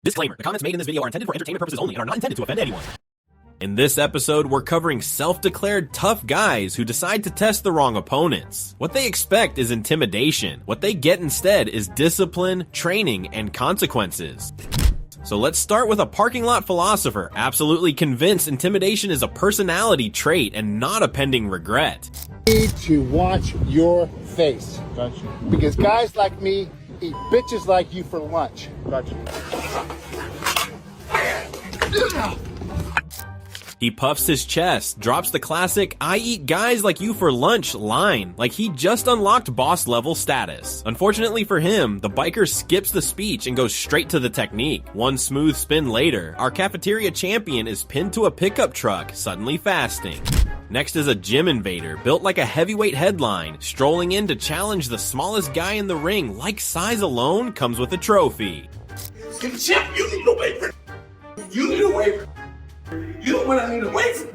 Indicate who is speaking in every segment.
Speaker 1: Disclaimer, the comments made in this video are intended for entertainment purposes only and are not intended to offend anyone. In this episode, we're covering self-declared tough guys who decide to test the wrong opponents. What they expect is intimidation. What they get instead is discipline, training, and consequences. So let's start with a parking lot philosopher, absolutely convinced intimidation is a personality trait and not a pending regret.
Speaker 2: You need to watch your face.
Speaker 3: Gotcha.
Speaker 2: Because guys like me eat bitches like you for lunch.
Speaker 3: Gotcha.
Speaker 1: He puffs his chest, drops the classic, "I eat guys like you for lunch" line, like he just unlocked boss level status. Unfortunately for him, the biker skips the speech and goes straight to the technique. One smooth spin later, our cafeteria champion is pinned to a pickup truck, suddenly fasting. Next is a gym invader, built like a heavyweight headline, strolling in to challenge the smallest guy in the ring, like size alone comes with a trophy.
Speaker 4: Champ, you need a waiver. You need a waiver. You don't want to need a waiver.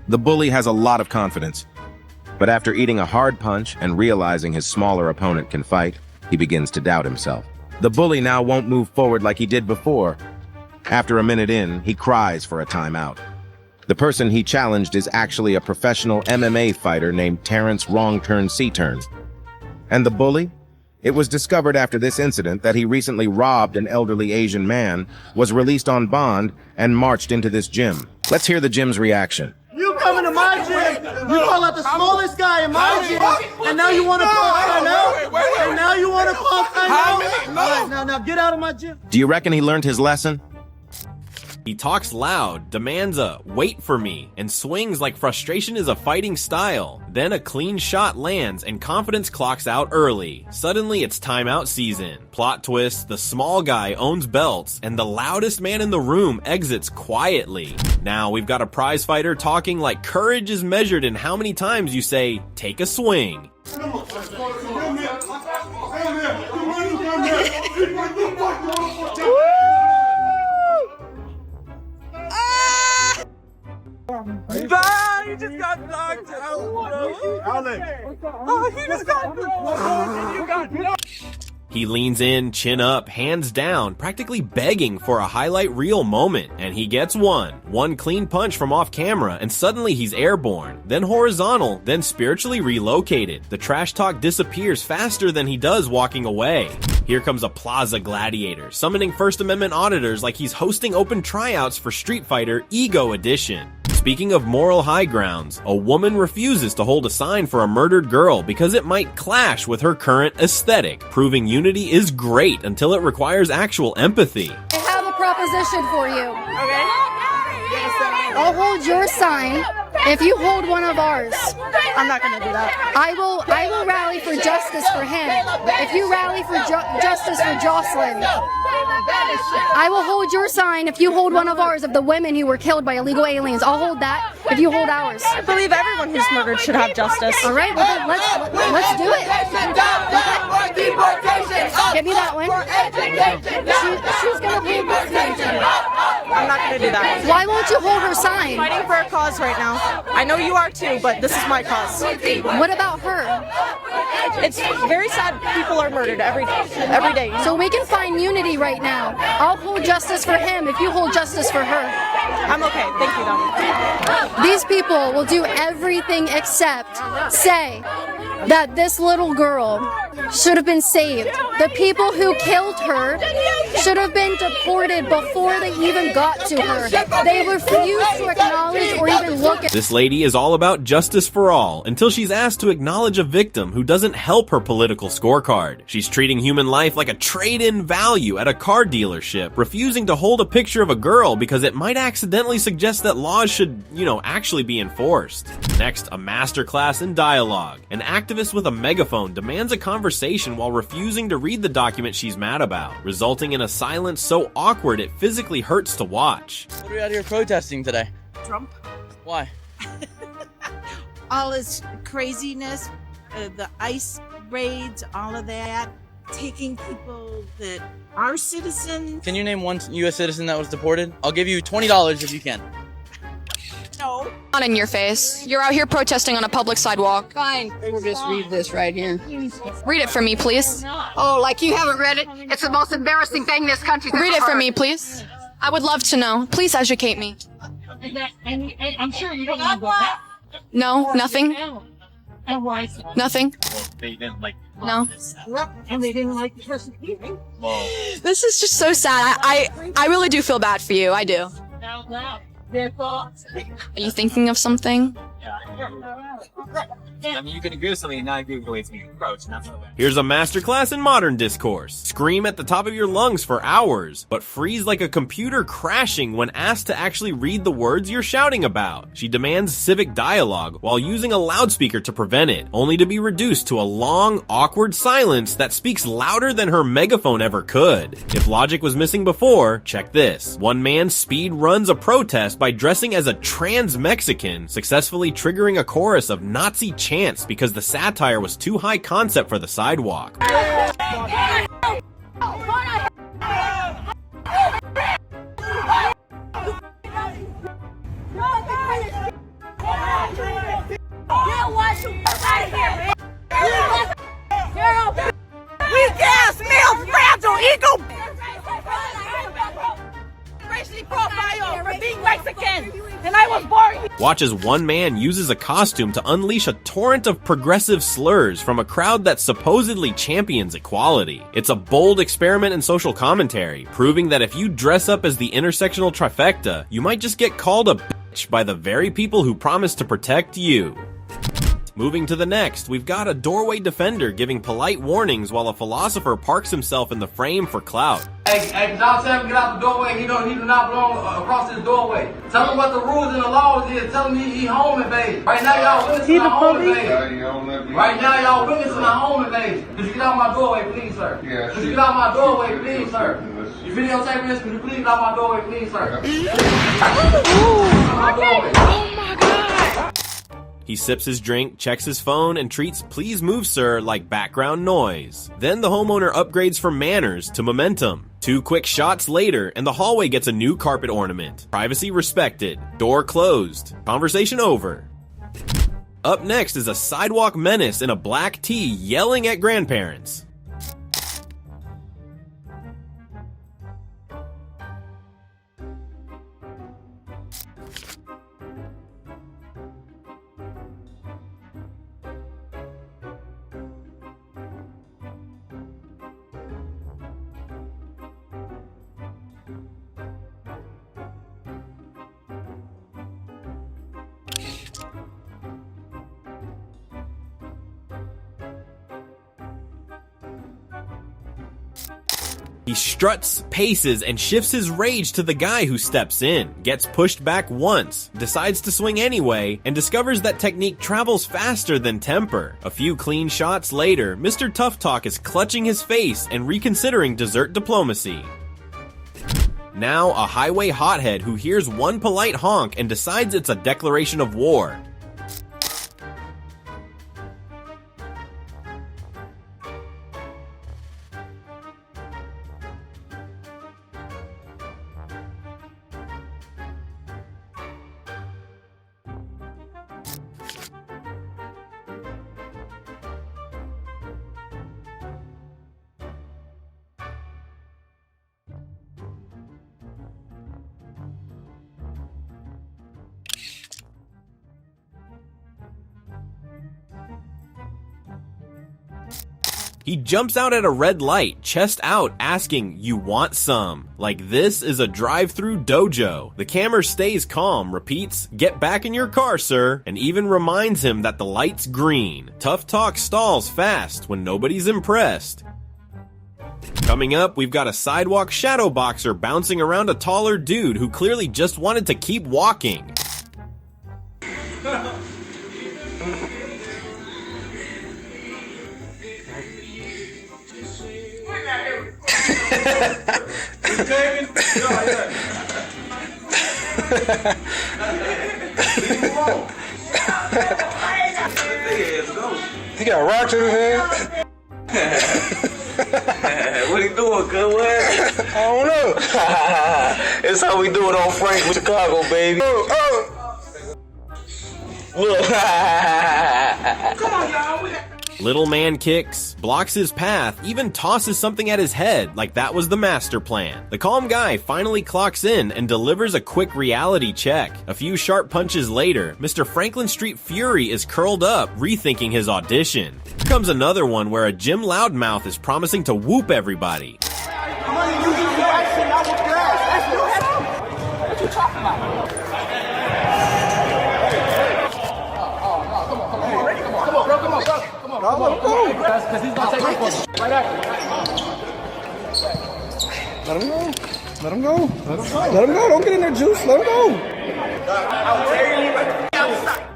Speaker 5: The bully has a lot of confidence, but after eating a hard punch and realizing his smaller opponent can fight, he begins to doubt himself. The bully now won't move forward like he did before. After a minute in, he cries for a timeout. The person he challenged is actually a professional MMA fighter named Terrence Wrong Turn C-Turn. And the bully? It was discovered after this incident that he recently robbed an elderly Asian man, was released on bond, and marched into this gym. Let's hear the gym's reaction.
Speaker 6: You come into my gym, you call out the smallest guy in my gym, and now you want to call timeout? And now you want to call timeout? All right, now get out of my gym.
Speaker 5: Do you reckon he learned his lesson?
Speaker 1: He talks loud, demands a "wait for me," and swings like frustration is a fighting style. Then a clean shot lands and confidence clocks out early. Suddenly it's timeout season. Plot twist, the small guy owns belts and the loudest man in the room exits quietly. Now we've got a prize fighter talking like courage is measured in how many times you say, "take a swing."
Speaker 3: He just got knocked out. Oh, he just got knocked.
Speaker 1: He leans in, chin up, hands down, practically begging for a highlight reel moment, and he gets one. One clean punch from off camera, and suddenly he's airborne, then horizontal, then spiritually relocated. The trash talk disappears faster than he does walking away. Here comes a plaza gladiator, summoning First Amendment auditors like he's hosting open tryouts for Street Fighter Ego Edition. Speaking of moral high grounds, a woman refuses to hold a sign for a murdered girl because it might clash with her current aesthetic, proving unity is great until it requires actual empathy.
Speaker 7: I have a proposition for you.
Speaker 8: Okay.
Speaker 7: I'll hold your sign if you hold one of ours.
Speaker 8: I'm not gonna do that.
Speaker 7: I will rally for justice for him. If you rally for justice for Jocelyn, I will hold your sign if you hold one of ours of the women who were killed by illegal aliens. I'll hold that if you hold ours.
Speaker 8: I believe everyone who's murdered should have justice.
Speaker 7: All right, well then let's do it. Give me that one. She's gonna pay both attention.
Speaker 8: I'm not gonna do that.
Speaker 7: Why won't you hold her sign?
Speaker 8: Fighting for a cause right now. I know you are too, but this is my cause.
Speaker 7: What about her?
Speaker 8: It's very sad people are murdered every day.
Speaker 7: So we can find unity right now. I'll hold justice for him if you hold justice for her.
Speaker 8: I'm okay. Thank you, though.
Speaker 7: These people will do everything except say that this little girl should have been saved. The people who killed her should have been deported before they even got to her. They refuse to acknowledge or even look at.
Speaker 1: This lady is all about justice for all until she's asked to acknowledge a victim who doesn't help her political scorecard. She's treating human life like a trade-in value at a car dealership, refusing to hold a picture of a girl because it might accidentally suggest that laws should, actually be enforced. Next, a masterclass in dialogue. An activist with a megaphone demands a conversation while refusing to read the document she's mad about, resulting in a silence so awkward it physically hurts to watch.
Speaker 9: What are you out here protesting today?
Speaker 10: Trump.
Speaker 9: Why?
Speaker 10: All his craziness, the ICE raids, all of that, taking people that are citizens.
Speaker 9: Can you name one U.S. citizen that was deported? I'll give you $20 if you can.
Speaker 10: No.
Speaker 8: on in your face. You're out here protesting on a public sidewalk.
Speaker 11: Fine. We'll just read this right here.
Speaker 8: Read it for me, please.
Speaker 11: Oh, like you haven't read it? It's the most embarrassing thing this country's ever
Speaker 8: Read it for
Speaker 11: heard.
Speaker 8: me, please. I would love to know. Please educate me.
Speaker 11: I'm sure you don't know that.
Speaker 8: No, nothing.
Speaker 11: And why?
Speaker 8: Nothing.
Speaker 3: They didn't like.
Speaker 8: No.
Speaker 11: And they didn't like the person eating.
Speaker 8: This is just so sad. I really do feel bad for you. I do.
Speaker 11: Now, their thoughts.
Speaker 8: Are you thinking of something?
Speaker 3: I mean, you could agree with something and not agree with the way it's being approached, and that's not bad.
Speaker 1: Here's a masterclass in modern discourse. Scream at the top of your lungs for hours, but freeze like a computer crashing when asked to actually read the words you're shouting about. She demands civic dialogue while using a loudspeaker to prevent it, only to be reduced to a long, awkward silence that speaks louder than her megaphone ever could. If logic was missing before, check this. One man speed runs a protest by dressing as a trans Mexican, successfully triggering a chorus of Nazi chants because the satire was too high concept for the sidewalk.
Speaker 10: Weak ass male, fragile ego. Racially profiled for being Mexican, and I was born.
Speaker 1: Watch as one man uses a costume to unleash a torrent of progressive slurs from a crowd that supposedly champions equality. It's a bold experiment in social commentary, proving that if you dress up as the intersectional trifecta, you might just get called a bitch by the very people who promise to protect you. Moving to the next, we've got a doorway defender giving polite warnings while a philosopher parks himself in the frame for clout.
Speaker 12: Hey, y'all tell him get out the doorway. He do not belong across this doorway. Tell him what the rules and the laws is. Tell him he home invading. Right now y'all witnessing a home invasion. Right now y'all witnessing a home invasion. Could you get out my doorway, please, sir? Yeah. Could you get out my doorway, please, sir? You videotaping this? Could you please get out my doorway, please, sir?
Speaker 10: Oh my God.
Speaker 1: He sips his drink, checks his phone, and treats "please move sir" like background noise. Then the homeowner upgrades from manners to momentum. 2 quick shots later, and the hallway gets a new carpet ornament. Privacy respected. Door closed. Conversation over. Up next is a sidewalk menace in a black tee yelling at grandparents. He struts, paces, and shifts his rage to the guy who steps in, gets pushed back once, decides to swing anyway, and discovers that technique travels faster than temper. A few clean shots later, Mr. Tough Talk is clutching his face and reconsidering dessert diplomacy. Now, a highway hothead who hears one polite honk and decides it's a declaration of war. He jumps out at a red light, chest out, asking, "You want some?" Like this is a drive-through dojo. The camera stays calm, repeats, "Get back in your car, sir," and even reminds him that the light's green. Tough Talk stalls fast when nobody's impressed. Coming up, we've got a sidewalk shadow boxer bouncing around a taller dude who clearly just wanted to keep walking.
Speaker 13: He got rocks in his hand. What he doing, good what? I don't know. It's how we do it on Frank with Chicago, baby.
Speaker 4: Come on, y'all.
Speaker 1: Little man kicks, blocks his path, even tosses something at his head like that was the master plan. The calm guy finally clocks in and delivers a quick reality check. A few sharp punches later, Mr. Franklin Street Fury is curled up, rethinking his audition. Here comes another one where a Jim Loudmouth is promising to whoop everybody.
Speaker 10: What you talking about?
Speaker 3: Come on, go. Because he's going to take it right after.
Speaker 13: Let him go. Let him go. Let him go. Don't get in there, Juice. Let him go.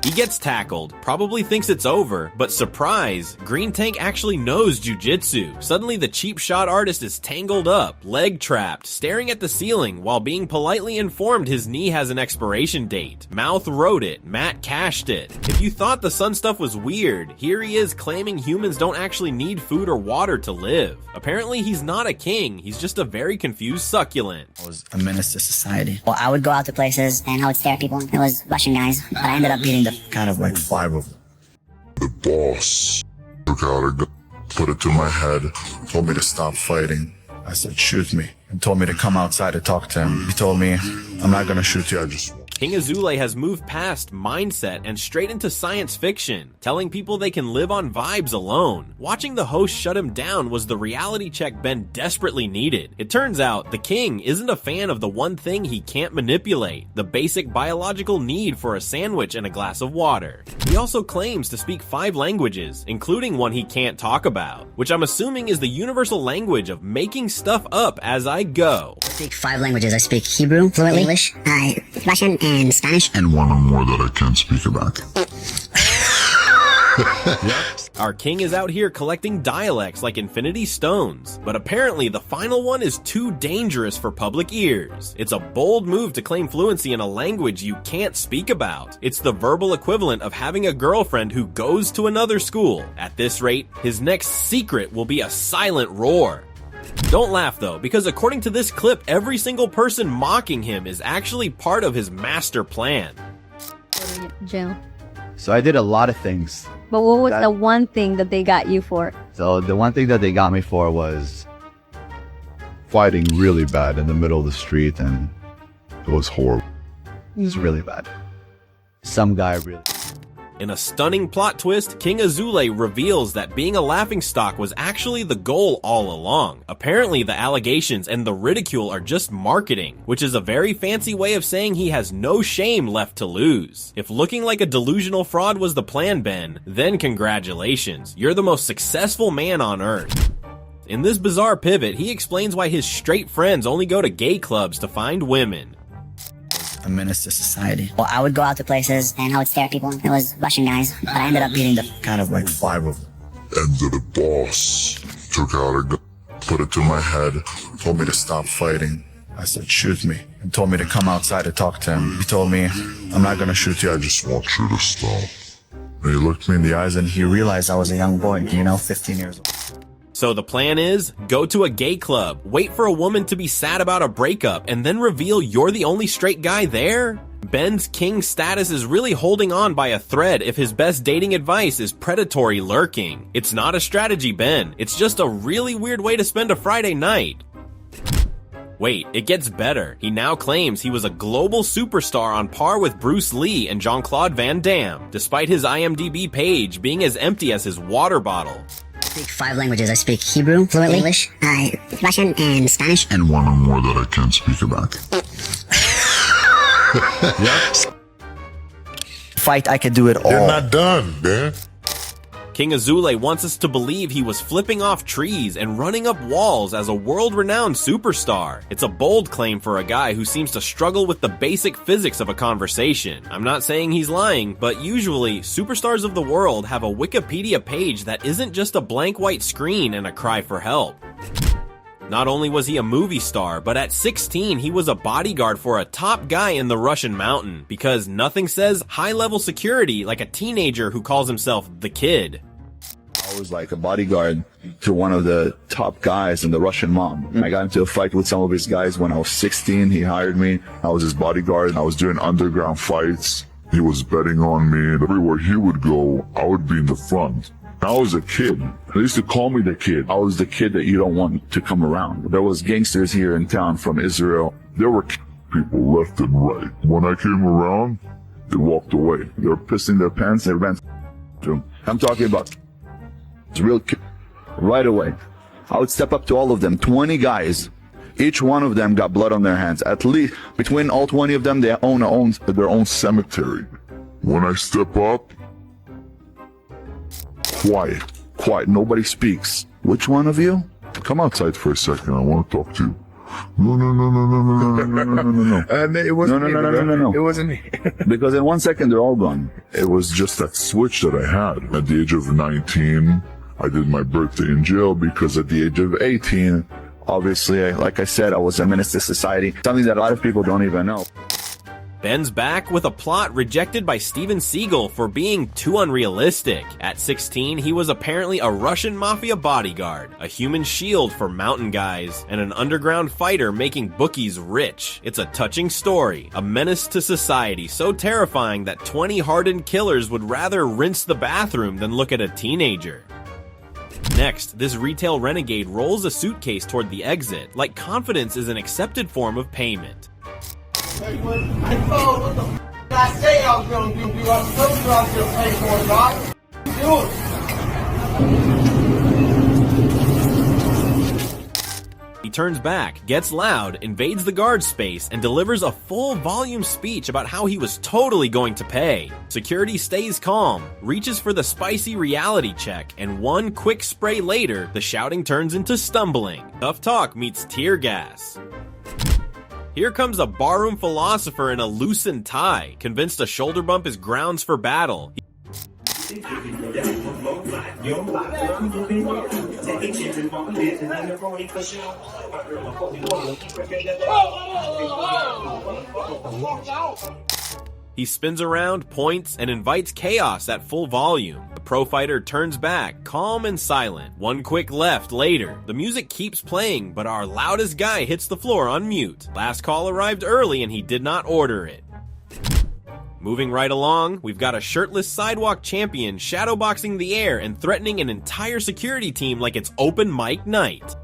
Speaker 1: He gets tackled, probably thinks it's over, but surprise, Green Tank actually knows jujitsu. Suddenly the cheap shot artist is tangled up, leg trapped, staring at the ceiling while being politely informed his knee has an expiration date. Mouth wrote it, Matt cashed it. If you thought the sun stuff was weird, here he is claiming humans don't actually need food or water to live. Apparently he's not a king, he's just a very confused succulent.
Speaker 14: I was a menace to society. Well, I would go out to places and I would stare at people. It was Russian guys, but I ended up beating the kind of like 5 of them.
Speaker 15: The boss took out a gun, put it to my head, told me to stop fighting.
Speaker 14: I said, shoot me, and told me to come outside to talk to him. He told me, I'm not gonna shoot you, I just...
Speaker 1: King Azule has moved past mindset and straight into science fiction, telling people they can live on vibes alone. Watching the host shut him down was the reality check Ben desperately needed. It turns out the king isn't a fan of the one thing he can't manipulate, the basic biological need for a sandwich and a glass of water. He also claims to speak 5 languages, including one he can't talk about, which I'm assuming is the universal language of making stuff up as I go.
Speaker 14: I speak 5 languages. I speak Hebrew, fluently, English, Russian, and Spanish.
Speaker 15: And one or more that I can't speak about.
Speaker 1: Our king is out here collecting dialects like infinity stones, but apparently the final one is too dangerous for public ears. It's a bold move to claim fluency in a language you can't speak about. It's the verbal equivalent of having a girlfriend who goes to another school. At this rate, his next secret will be a silent roar. Don't laugh though, because according to this clip, every single person mocking him is actually part of his master plan.
Speaker 16: Jail.
Speaker 17: So I did a lot of things.
Speaker 16: But what was the one thing that they got you for?
Speaker 17: So the one thing that they got me for was fighting really bad in the middle of the street, and it was horrible. It was really bad. Some guy really...
Speaker 1: In a stunning plot twist, King Azule reveals that being a laughingstock was actually the goal all along. Apparently, the allegations and the ridicule are just marketing, which is a very fancy way of saying he has no shame left to lose. If looking like a delusional fraud was the plan, Ben, then congratulations, you're the most successful man on earth. In this bizarre pivot, he explains why his straight friends only go to gay clubs to find women.
Speaker 14: A menace to society. Well, I would go out to places and I would stare at people. It was Russian guys, but I ended up beating the kind of like 5 of them.
Speaker 15: And the boss took out a gun, put it to my head, told me to stop fighting.
Speaker 14: I said, shoot me, and told me to come outside to talk to him. He told me, I'm not gonna shoot you, I just want you to stop.
Speaker 15: And he looked me in the eyes and
Speaker 14: he realized I was a young boy, 15 years old.
Speaker 1: So the plan is, go to a gay club, wait for a woman to be sad about a breakup, and then reveal you're the only straight guy there? Ben's king status is really holding on by a thread if his best dating advice is predatory lurking. It's not a strategy, Ben. It's just a really weird way to spend a Friday night. Wait, it gets better. He now claims he was a global superstar on par with Bruce Lee and Jean-Claude Van Damme, despite his IMDb page being as empty as his water bottle.
Speaker 14: I speak 5 languages. I speak Hebrew, fluently, English, Russian, and Spanish.
Speaker 15: And one or more that I can't speak about.
Speaker 14: Fight, I could do it all.
Speaker 15: You're not done, man.
Speaker 1: King Azule wants us to believe he was flipping off trees and running up walls as a world-renowned superstar. It's a bold claim for a guy who seems to struggle with the basic physics of a conversation. I'm not saying he's lying, but usually, superstars of the world have a Wikipedia page that isn't just a blank white screen and a cry for help. Not only was he a movie star, but at 16 he was a bodyguard for a top guy in the Russian mountain, because nothing says high-level security like a teenager who calls himself the Kid.
Speaker 17: I was like a bodyguard to one of the top guys in the Russian mob. I got into a fight with some of his guys when I was 16. He hired me. I was his bodyguard. I was doing underground fights.
Speaker 15: He was betting on me, and everywhere he would go, I would be in the front. I was a kid. They used to call me the kid. I was the kid that you don't want to come around. There was gangsters here in town from Israel. There were people left and right. When I came around, they walked away. They were pissing their pants. They ran to. I'm talking about real kid. Right away. I would step up to all of them, 20 guys. Each one of them got blood on their hands. At least between all 20 of them, they own their own cemetery. When I step up, quiet, nobody speaks. Which one of you? Come outside for a second, I want to talk to you. No.
Speaker 13: It wasn't me. No. It wasn't me.
Speaker 15: Because in 1 second, they're all gone. It was just that switch that I had. At the age of 19, I did my birthday in jail because at the age of 18, obviously, like I said, I was a menace to society. Something that a lot of people don't even know.
Speaker 1: Ben's back with a plot rejected by Steven Seagal for being too unrealistic. At 16, he was apparently a Russian mafia bodyguard, a human shield for mountain guys, and an underground fighter making bookies rich. It's a touching story, a menace to society so terrifying that 20 hardened killers would rather rinse the bathroom than look at a teenager. Next, this retail renegade rolls a suitcase toward the exit, like confidence is an accepted form of payment.
Speaker 6: I told what the f*** I say I was gonna do. I told you I was gonna pay for it, dog. Do it.
Speaker 1: He turns back, gets loud, invades the guard space, and delivers a full volume speech about how he was totally going to pay. Security stays calm, reaches for the spicy reality check, and one quick spray later, the shouting turns into stumbling. Tough talk meets tear gas. Here comes a barroom philosopher in a loosened tie, convinced a shoulder bump is grounds for battle. He spins around, points, and invites chaos at full volume. The pro fighter turns back, calm and silent. One quick left later. The music keeps playing, but our loudest guy hits the floor on mute. Last call arrived early and he did not order it. Moving right along, we've got a shirtless sidewalk champion shadowboxing the air and threatening an entire security team like it's open mic night.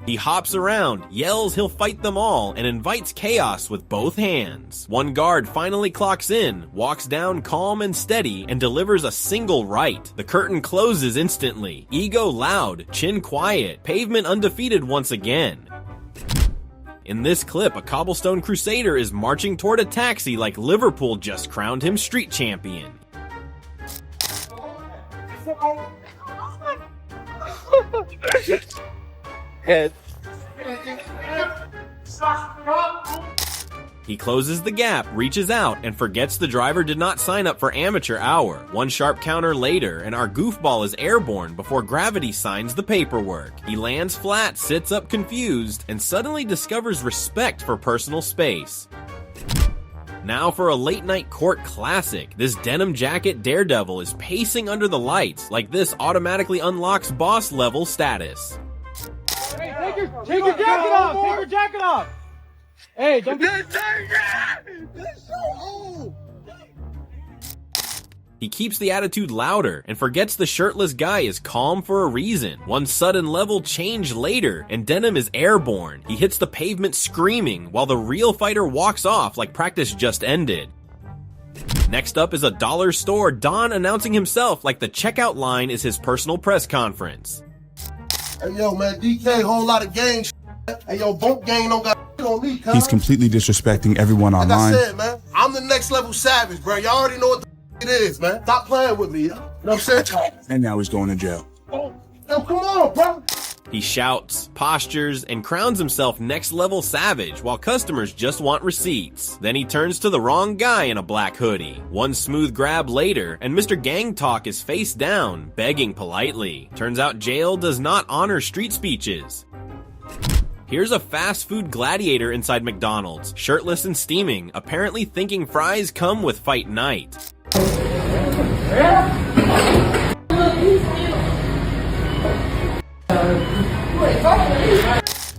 Speaker 1: He hops around, yells he'll fight them all, and invites chaos with both hands. One guard finally clocks in, walks down calm and steady, and delivers a single right. The curtain closes instantly. Ego loud, chin quiet, pavement undefeated once again. In this clip, a cobblestone crusader is marching toward a taxi like Liverpool just crowned him street champion. He closes the gap, reaches out, and forgets the driver did not sign up for amateur hour. One sharp counter later, and our goofball is airborne before gravity signs the paperwork. He lands flat, sits up confused, and suddenly discovers respect for personal space. Now for a late-night court classic, this denim jacket daredevil is pacing under the lights, like this automatically unlocks boss-level status.
Speaker 3: Hey, take your jacket off! Take your jacket off! Hey, don't be... That's so old!
Speaker 1: He keeps the attitude louder and forgets the shirtless guy is calm for a reason. One sudden level change later, and Denim is airborne. He hits the pavement screaming, while the real fighter walks off like practice just ended. Next up is a dollar store Don announcing himself like the checkout line is his personal press conference.
Speaker 2: Hey, yo, man, DK, whole lot of gang shit. Hey, yo, Boat Gang don't got on me, cuz.
Speaker 18: He's completely disrespecting everyone online.
Speaker 2: Like I said, man, I'm the next level savage, bro. Y'all already know what the it is, man. Stop playing with me, you know what I'm saying?
Speaker 18: And now he's going to jail.
Speaker 2: Oh, yo, come on, bro.
Speaker 1: He shouts, postures, and crowns himself next level savage while customers just want receipts. Then he turns to the wrong guy in a black hoodie. One smooth grab later, and Mr. Gang Talk is face down, begging politely. Turns out jail does not honor street speeches. Here's a fast food gladiator inside McDonald's, shirtless and steaming, apparently thinking fries come with fight night.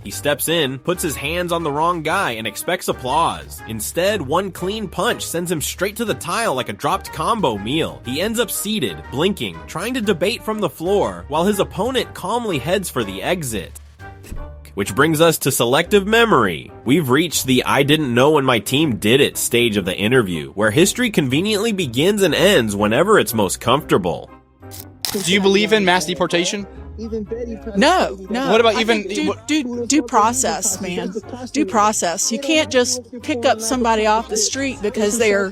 Speaker 1: He steps in, puts his hands on the wrong guy, and expects applause. Instead, one clean punch sends him straight to the tile like a dropped combo meal. He ends up seated, blinking, trying to debate from the floor, while his opponent calmly heads for the exit. Which brings us to selective memory. We've reached the I didn't know when my team did it stage of the interview, where history conveniently begins and ends whenever it's most comfortable.
Speaker 19: Do you believe in mass deportation?
Speaker 8: No.
Speaker 19: What about even
Speaker 8: due process, man? Due process. You can't just pick up somebody off the street because they're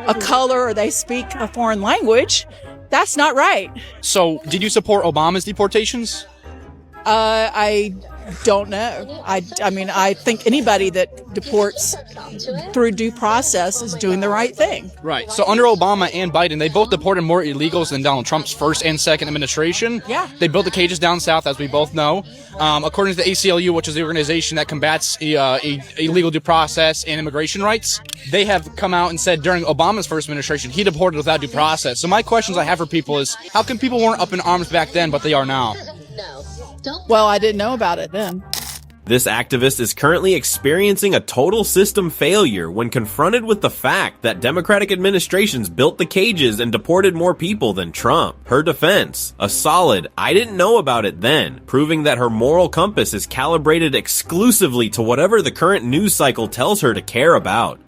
Speaker 8: a color or they speak a foreign language. That's not right.
Speaker 19: So, did you support Obama's deportations?
Speaker 8: I don't know. I mean, I think anybody that deports through due process is doing the right thing.
Speaker 19: Right. So under Obama and Biden, they both deported more illegals than Donald Trump's first and second administration.
Speaker 8: Yeah.
Speaker 19: They built the cages down south, as we both know. According to the ACLU, which is the organization that combats illegal due process and immigration rights, they have come out and said during Obama's first administration, he deported without due process. So my questions I have for people is, how come people weren't up in arms back then, but they are now?
Speaker 8: Well, I didn't know about it then.
Speaker 1: This activist is currently experiencing a total system failure when confronted with the fact that Democratic administrations built the cages and deported more people than Trump. Her defense, a solid, I didn't know about it then, proving that her moral compass is calibrated exclusively to whatever the current news cycle tells her to care about.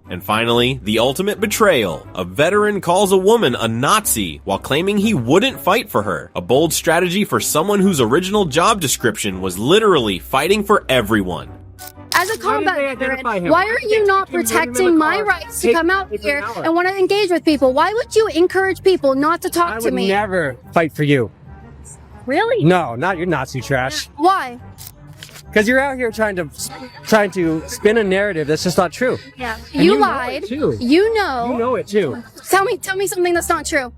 Speaker 1: And finally, the ultimate betrayal. A veteran calls a woman a Nazi while claiming he wouldn't fight for her. A bold strategy for someone whose original job description was literally fighting for everyone.
Speaker 7: As a combat veteran, why are you not protecting my rights to come out here and want to engage with people? Why would you encourage people not to talk to me?
Speaker 3: I would never fight for you.
Speaker 7: Really?
Speaker 3: No, not your Nazi trash.
Speaker 7: Why?
Speaker 3: Because you're out here trying to spin a narrative that's just not true.
Speaker 7: Yeah.
Speaker 3: And
Speaker 7: You lied.
Speaker 3: Know it too.
Speaker 7: You know.
Speaker 3: You know it too.
Speaker 7: Tell me something that's not true.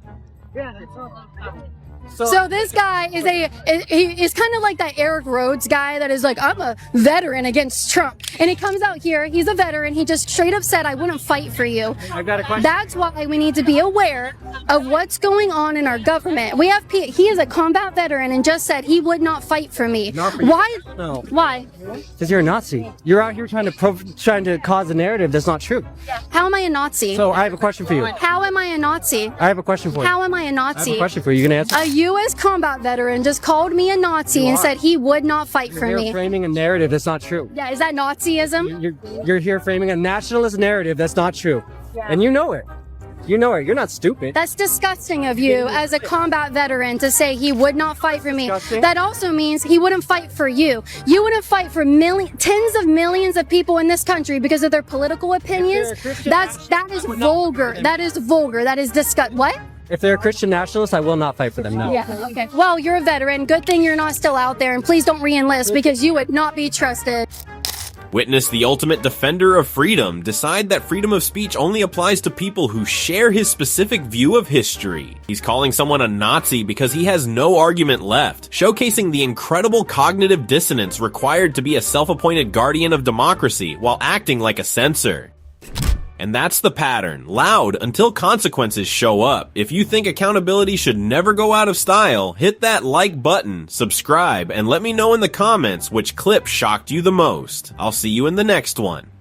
Speaker 7: So this guy is kind of like that Eric Rhodes guy that is like, I'm a veteran against Trump. And he comes out here, he's a veteran, he just straight up said, I wouldn't fight for you.
Speaker 3: I've got a question.
Speaker 7: That's why we need to be aware of what's going on in our government. We have he is a combat veteran and just said he would not fight for me.
Speaker 3: Not for you.
Speaker 7: Why?
Speaker 3: No.
Speaker 7: Why?
Speaker 3: Because you're a Nazi. You're out here trying to cause a narrative that's not true.
Speaker 7: How am I a Nazi?
Speaker 3: So I have a question for you.
Speaker 7: How am I a Nazi?
Speaker 3: I have a question for you.
Speaker 7: How am I a Nazi?
Speaker 3: I have a question for you. You gonna answer?
Speaker 7: A U.S. combat veteran just called me a Nazi and said he would not fight for me.
Speaker 3: You're framing a narrative that's not true.
Speaker 7: Yeah, is that Nazism?
Speaker 3: You're here framing a nationalist narrative that's not true. Yeah. And you know it. You know it. You're not stupid.
Speaker 7: That's disgusting of you as a combat veteran to say he would not fight for me.
Speaker 3: Disgusting?
Speaker 7: That also means he wouldn't fight for you. You wouldn't fight for tens of millions of people in this country because of their political opinions. That is vulgar. That is vulgar. That is disgusting. What?
Speaker 3: If they're a Christian nationalist, I will not fight for them, no.
Speaker 7: Yeah, okay. Well, you're a veteran. Good thing you're not still out there, and please don't re-enlist because you would not be trusted.
Speaker 1: Witness the ultimate defender of freedom decide that freedom of speech only applies to people who share his specific view of history. He's calling someone a Nazi because he has no argument left, showcasing the incredible cognitive dissonance required to be a self-appointed guardian of democracy while acting like a censor. And that's the pattern. Loud until consequences show up. If you think accountability should never go out of style, hit that like button, subscribe, and let me know in the comments which clip shocked you the most. I'll see you in the next one.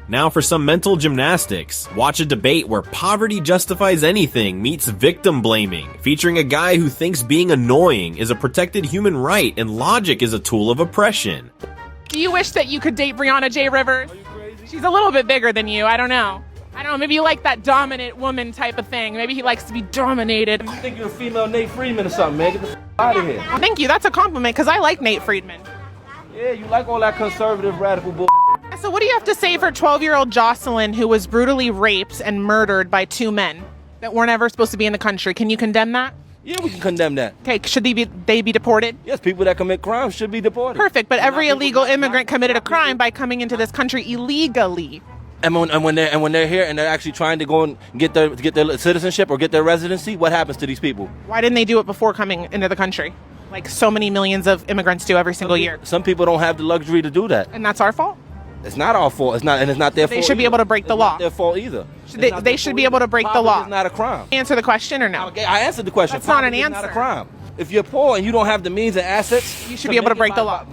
Speaker 1: Now for some mental gymnastics. Watch a debate where poverty justifies anything meets victim blaming, featuring a guy who thinks being annoying is a protected human right and logic is a tool of oppression.
Speaker 20: Do you wish that you could date Brianna J. Rivers? She's a little bit bigger than you, I don't know. Maybe you like that dominant woman type of thing. Maybe he likes to be dominated.
Speaker 21: You think you're a female Nate Friedman or something, man? Get the out of here.
Speaker 20: Thank you, that's a compliment, because I like Nate Friedman.
Speaker 21: Yeah, you like all that conservative radical bull.
Speaker 20: So what do you have to say for 12-year-old Jocelyn who was brutally raped and murdered by two men that weren't ever supposed to be in the country? Can you condemn that?
Speaker 21: Yeah, we can condemn that.
Speaker 20: Okay, should they be deported?
Speaker 21: Yes, people that commit crimes should be deported.
Speaker 20: Perfect, but every illegal immigrant committed a crime by coming into this country illegally.
Speaker 21: And when they're here and they're actually trying to go and get their citizenship or get their residency, what happens to these people?
Speaker 20: Why didn't they do it before coming into the country? Like so many millions of immigrants do every single year.
Speaker 21: Some people don't have the luxury to do that.
Speaker 20: And that's our fault?
Speaker 21: It's not our fault. It's not their fault.
Speaker 20: They should be able to break the law.
Speaker 21: It's not their fault either.
Speaker 20: They should be able to break the law.
Speaker 21: It's not a crime.
Speaker 20: Answer the question or no?
Speaker 21: I answered the question.
Speaker 20: That's not an
Speaker 21: It's
Speaker 20: answer.
Speaker 21: not a crime. If you're poor and you don't have the means and assets,
Speaker 20: you should be able to break the law.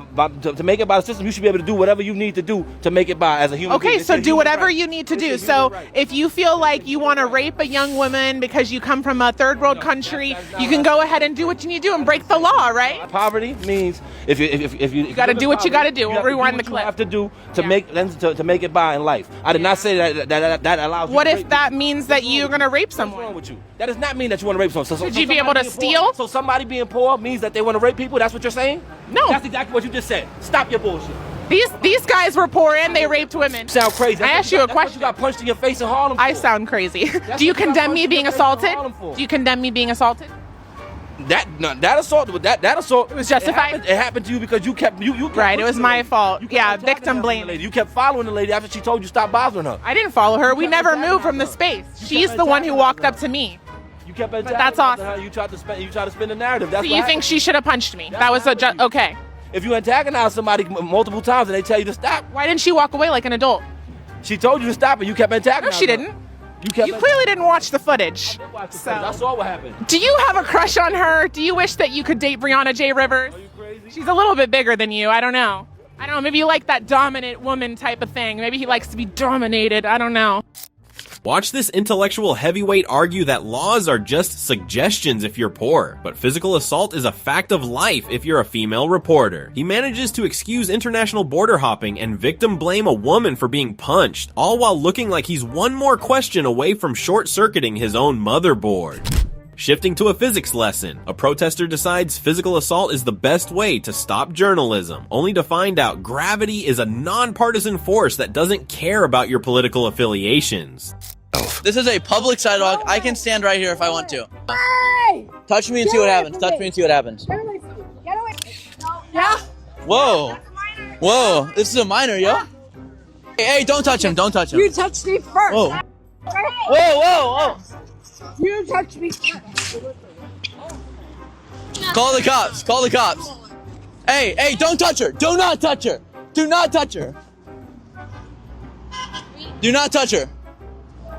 Speaker 21: To make it by the system, you should be able to do whatever you need to do to make it by as a human being.
Speaker 20: Okay, so do whatever you need to do. So if you feel like you want to rape a young woman because you come from a third world country, you can go ahead and do what you need to do and break the law, right?
Speaker 21: Poverty means if you
Speaker 20: got to do what you got to do. We'll rewind the clip.
Speaker 21: You have to do to make it by in life. I did not say that allows you.
Speaker 20: What if that means that you're going to rape someone?
Speaker 21: What's wrong with you? That does not mean that you want to rape someone.
Speaker 20: Should you be able to steal?
Speaker 21: So somebody being poor means that they want to rape people? That's what you're saying?
Speaker 20: No.
Speaker 21: That's exactly what you just said. Stop your bullshit.
Speaker 20: These guys were poor and they raped women.
Speaker 21: You sound crazy.
Speaker 20: I asked you a question.
Speaker 21: You got punched in your face in Harlem for.
Speaker 20: I sound crazy. Do you condemn me being assaulted? Do you condemn me being assaulted?
Speaker 21: That assault it
Speaker 20: was justified.
Speaker 21: It happened to you because you kept
Speaker 20: right. It was my fault. Yeah, victim blame.
Speaker 21: You kept following the lady after she told you stop bothering her.
Speaker 20: I didn't follow her. We never moved from the space. She's the one who walked up to me.
Speaker 21: You kept
Speaker 20: but that's awesome.
Speaker 21: Her. You tried to spin the narrative. That's
Speaker 20: so you think she should have punched me? That was okay.
Speaker 21: If you antagonize somebody multiple times and they tell you to stop,
Speaker 20: why didn't she walk away like an adult?
Speaker 21: She told you to stop and you kept antagonizing.
Speaker 20: No, she didn't. You clearly didn't watch the footage.
Speaker 21: I saw what happened.
Speaker 20: Do you have a crush on her? Do you wish that you could date Breonna J. Rivers?
Speaker 21: Are you crazy?
Speaker 20: She's a little bit bigger than you. I don't know. Maybe you like that dominant woman type of thing. Maybe he likes to be dominated. I don't know.
Speaker 1: Watch this intellectual heavyweight argue that laws are just suggestions if you're poor, but physical assault is a fact of life if you're a female reporter. He manages to excuse international border hopping and victim blame a woman for being punched, all while looking like he's one more question away from short-circuiting his own motherboard. Shifting to a physics lesson, a protester decides physical assault is the best way to stop journalism, only to find out gravity is a nonpartisan force that doesn't care about your political affiliations.
Speaker 9: This is a public sidewalk. I can stand right here if I want to. Touch me and see what happens. Touch me and see what happens.
Speaker 10: Yeah.
Speaker 9: Whoa. Whoa. This is a minor, yo. Hey, don't touch him. Don't touch him.
Speaker 10: You touched me first.
Speaker 9: Whoa. Whoa.
Speaker 10: You touched me first.
Speaker 9: Call the cops. Call the cops. Hey, don't touch her. Do not touch her. Do not touch her. Do not touch her.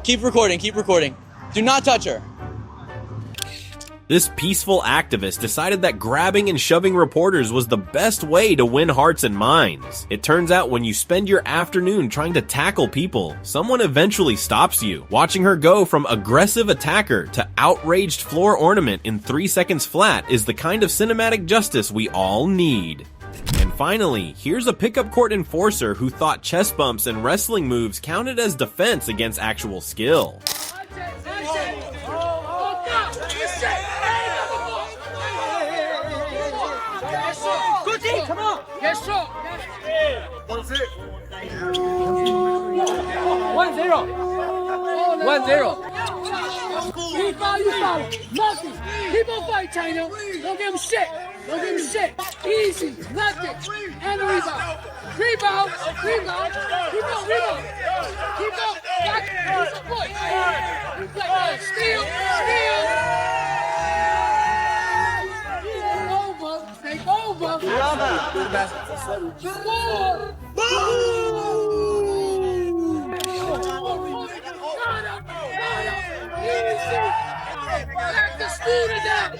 Speaker 9: Keep recording. Do not touch her.
Speaker 1: This peaceful activist decided that grabbing and shoving reporters was the best way to win hearts and minds. It turns out when you spend your afternoon trying to tackle people, someone eventually stops you. Watching her go from aggressive attacker to outraged floor ornament in 3 seconds flat is the kind of cinematic justice we all need. And finally, here's a pickup court enforcer who thought chest bumps and wrestling moves counted as defense against actual skill.
Speaker 10: Come on. Yes, sir.
Speaker 3: 1-0.
Speaker 10: 1-0. You foul. Nothing. Keep on fighting, China. Don't give him shit. Easy. Nothing. And a rebound. Rebound. Keep up. Back. Steal. Take over. Back to school today.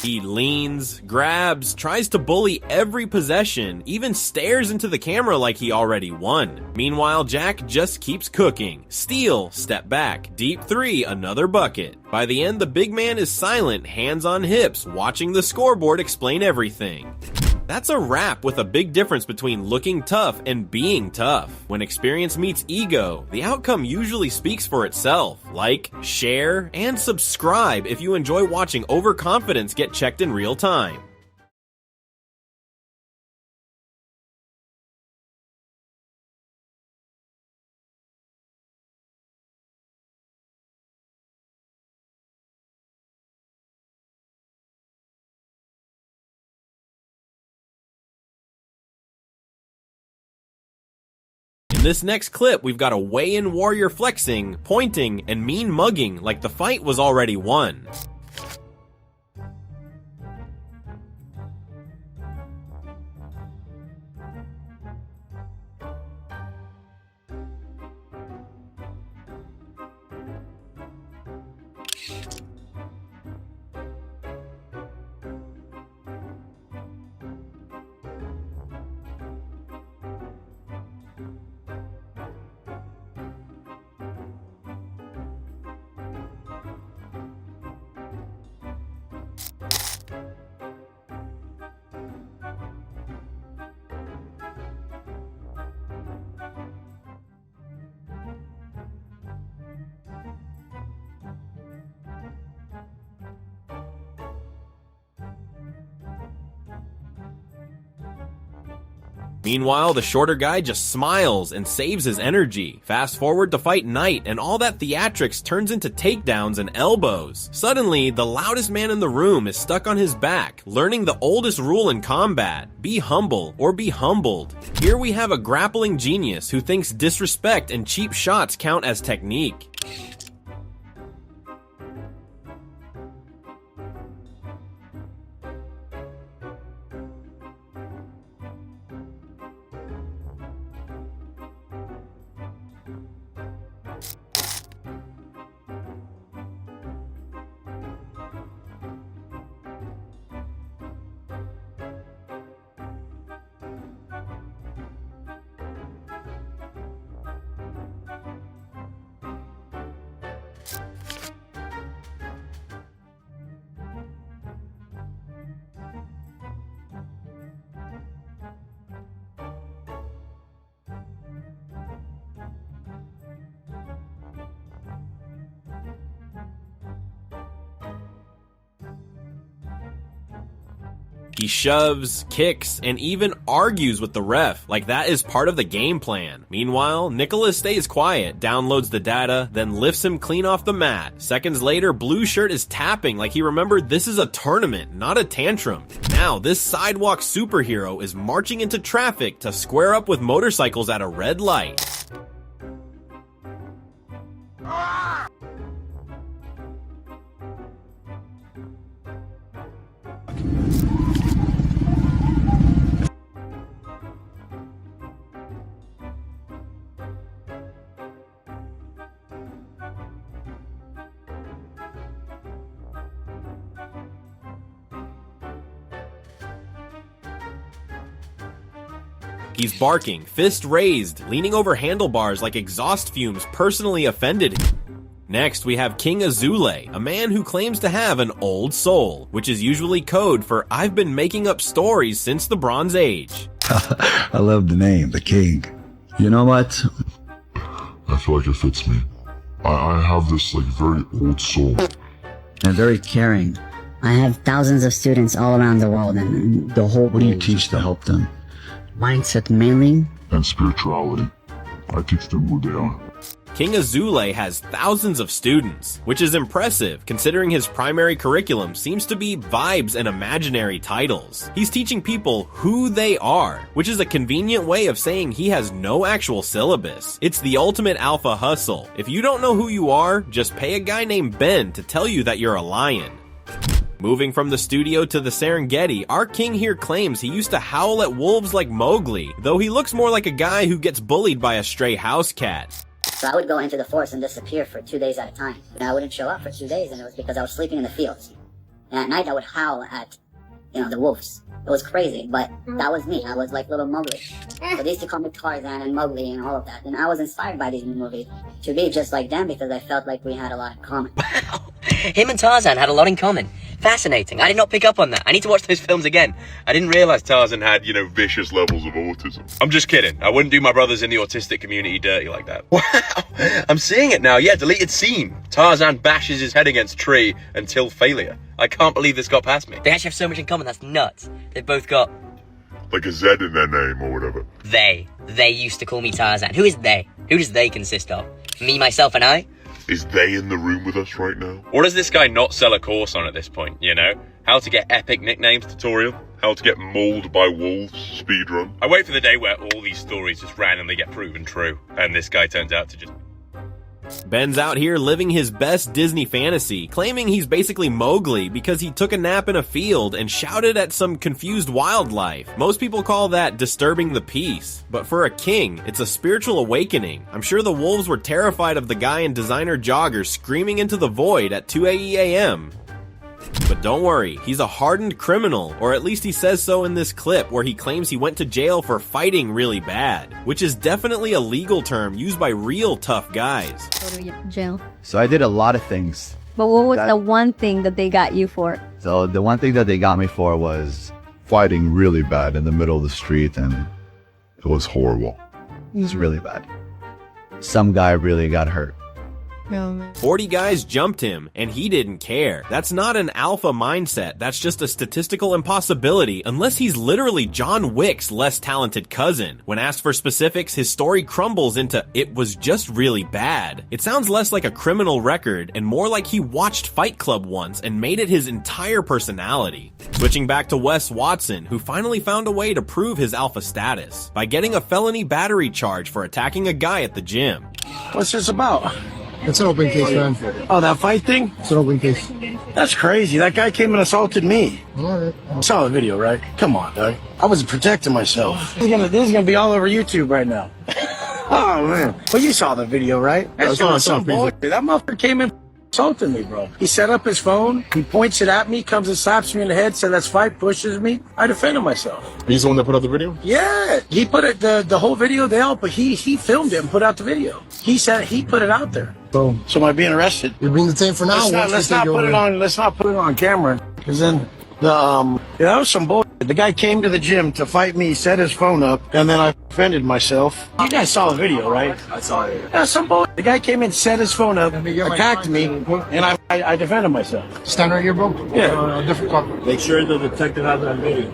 Speaker 1: He leans, grabs, tries to bully every possession, even stares into the camera like he already won. Meanwhile, Jack just keeps cooking. Steal, step back. Deep three, another bucket. By the end, the big man is silent, hands on hips, watching the scoreboard explain everything. That's a wrap with a big difference between looking tough and being tough. When experience meets ego, the outcome usually speaks for itself. Like, share, and subscribe if you enjoy watching overconfidence get checked in real time. In this next clip, we've got a weigh-in warrior flexing, pointing, and mean mugging like the fight was already won. Meanwhile, the shorter guy just smiles and saves his energy. Fast forward to fight night, and all that theatrics turns into takedowns and elbows. Suddenly, the loudest man in the room is stuck on his back, learning the oldest rule in combat: be humble or be humbled. Here we have a grappling genius who thinks disrespect and cheap shots count as technique. He shoves, kicks, and even argues with the ref, like that is part of the game plan. Meanwhile, Nicholas stays quiet, downloads the data, then lifts him clean off the mat. Seconds later, Blue Shirt is tapping like he remembered this is a tournament, not a tantrum. Now, this sidewalk superhero is marching into traffic to square up with motorcycles at a red light. He's barking, fist raised, leaning over handlebars like exhaust fumes personally offended him. Next, we have King Azule, a man who claims to have an old soul, which is usually code for I've been making up stories since the Bronze Age.
Speaker 17: I love the name, the King. You know what?
Speaker 15: I feel like it fits me. I have this like very old soul.
Speaker 14: And very caring. I have thousands of students all around the world, and the whole.
Speaker 17: What do you teach to help them?
Speaker 14: Mindset mainly.
Speaker 15: And spirituality. I teach them who they are.
Speaker 1: King Azule has thousands of students, which is impressive considering his primary curriculum seems to be vibes and imaginary titles. He's teaching people who they are, which is a convenient way of saying he has no actual syllabus. It's the ultimate alpha hustle. If you don't know who you are, just pay a guy named Ben to tell you that you're a lion. Moving from the studio to the Serengeti, our king here claims he used to howl at wolves like Mowgli, though he looks more like a guy who gets bullied by a stray house cat.
Speaker 14: So I would go into the forest and disappear for 2 days at a time. And I wouldn't show up for 2 days, and it was because I was sleeping in the fields. And at night I would howl at, the wolves. It was crazy, but that was me. I was like little Mowgli. So they used to call me Tarzan and Mowgli and all of that. And I was inspired by these movies to be just like them because I felt like we had a lot in common.
Speaker 5: Wow. Him and Tarzan had a lot in common. Fascinating. I did not pick up on that. I need to watch those films again.
Speaker 22: I didn't realize Tarzan had, vicious levels of autism. I'm just kidding. I wouldn't do my brothers in the autistic community dirty like that. Wow. I'm seeing it now. Yeah, deleted scene. Tarzan bashes his head against tree until failure. I can't believe this got past me.
Speaker 5: They actually have so much in common. That's nuts. They've both got...
Speaker 15: like a Z in their name or whatever.
Speaker 5: They. They used to call me Tarzan. Who is they? Who does they consist of? Me, myself, and I?
Speaker 15: Is they in the room with us right now?
Speaker 22: Or does this guy not sell a course on at this point, How to get epic nicknames tutorial.
Speaker 11: How to get mauled by wolves speedrun.
Speaker 22: I wait for the day where all these stories just randomly get proven true, and this guy turns out to just...
Speaker 1: Ben's out here living his best Disney fantasy, claiming he's basically Mowgli because he took a nap in a field and shouted at some confused wildlife. Most people call that disturbing the peace, but for a king, it's a spiritual awakening. I'm sure the wolves were terrified of the guy in designer joggers screaming into the void at 2 a.m. But don't worry, he's a hardened criminal, or at least he says so in this clip where he claims he went to jail for fighting really bad, which is definitely a legal term used by real tough guys.
Speaker 16: Go to jail.
Speaker 17: So I did a lot of things.
Speaker 16: But what was the one thing that they got you for?
Speaker 17: So the one thing that they got me for was fighting really bad in the middle of the street, and it was horrible. It was really bad. Some guy really got hurt.
Speaker 1: 40 guys jumped him, and he didn't care. That's not an alpha mindset, that's just a statistical impossibility unless he's literally John Wick's less talented cousin. When asked for specifics, his story crumbles into, "It was just really bad." It sounds less like a criminal record and more like he watched Fight Club once and made it his entire personality. Switching back to Wes Watson, who finally found a way to prove his alpha status by getting a felony battery charge for attacking a guy at the gym.
Speaker 12: What's this about?
Speaker 23: It's an open case, man.
Speaker 12: Oh, that fight thing?
Speaker 23: It's an open case.
Speaker 12: That's crazy. That guy came and assaulted me.
Speaker 23: Alright.
Speaker 12: I saw the video, right? Come on, Doug. I was protecting myself. This is gonna be all over YouTube right now. Oh, man. Well, you saw the video, right? That's some bullshit. That motherfucker came in assaulted me, bro. He set up his phone, he points it at me, comes and slaps me in the head, said let's fight, pushes me. I defended myself.
Speaker 23: He's the one that put out the video?
Speaker 12: Yeah, he put it, the whole video there, but he filmed it and put out the video. He said he put it out there.
Speaker 23: Boom.
Speaker 12: So am I being arrested?
Speaker 23: You're being detained for now.
Speaker 12: Let's not put it on camera, because then that was some bullshit. The guy came to the gym to fight me, set his phone up, and then I defended myself. You guys saw the video, right? I saw it. Yeah, some bullshit. The guy came in, set his phone up, attacked me, and I defended myself.
Speaker 23: Stand right here, bro.
Speaker 12: Yeah.
Speaker 23: Different copy.
Speaker 12: Make sure the detective has that video.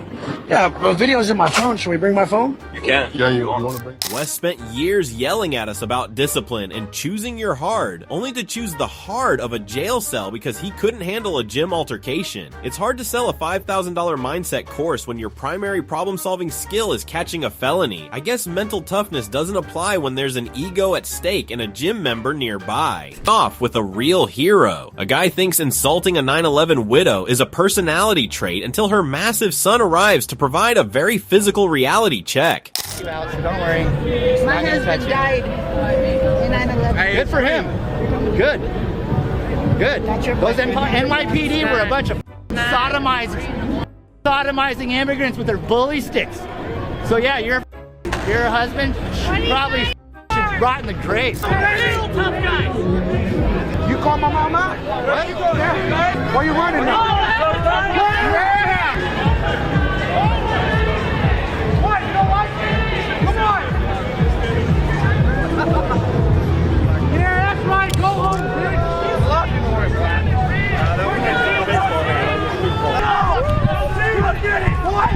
Speaker 12: Yeah, the video's in my phone. Should we bring my phone?
Speaker 22: You can.
Speaker 23: Yeah, you want to bring?
Speaker 1: Wes spent years yelling at us about discipline and choosing your hard, only to choose the hard of a jail cell because he couldn't handle a gym altercation. It's hard to sell a $5,000 mindset course when your primary problem-solving skill is catching a felony. I guess mental toughness doesn't apply when there's an ego at stake and a gym member nearby. Off with a real hero. A guy thinks insulting a 9/11 widow is a personality trait until her massive son arrives to provide a very physical reality check.
Speaker 3: Alex, don't worry.
Speaker 24: My husband died in 9/11.
Speaker 3: Good for him. Good. Good. Those NYPD were a bunch of sodomizing immigrants with their bully sticks. So yeah, your husband probably should rot in the grave.
Speaker 23: You call my mama? What? Yeah. Why are you running now?
Speaker 3: What? You don't like it? Come on! Yeah, that's right. Go home, dude. Don't worry about it. Get it! What?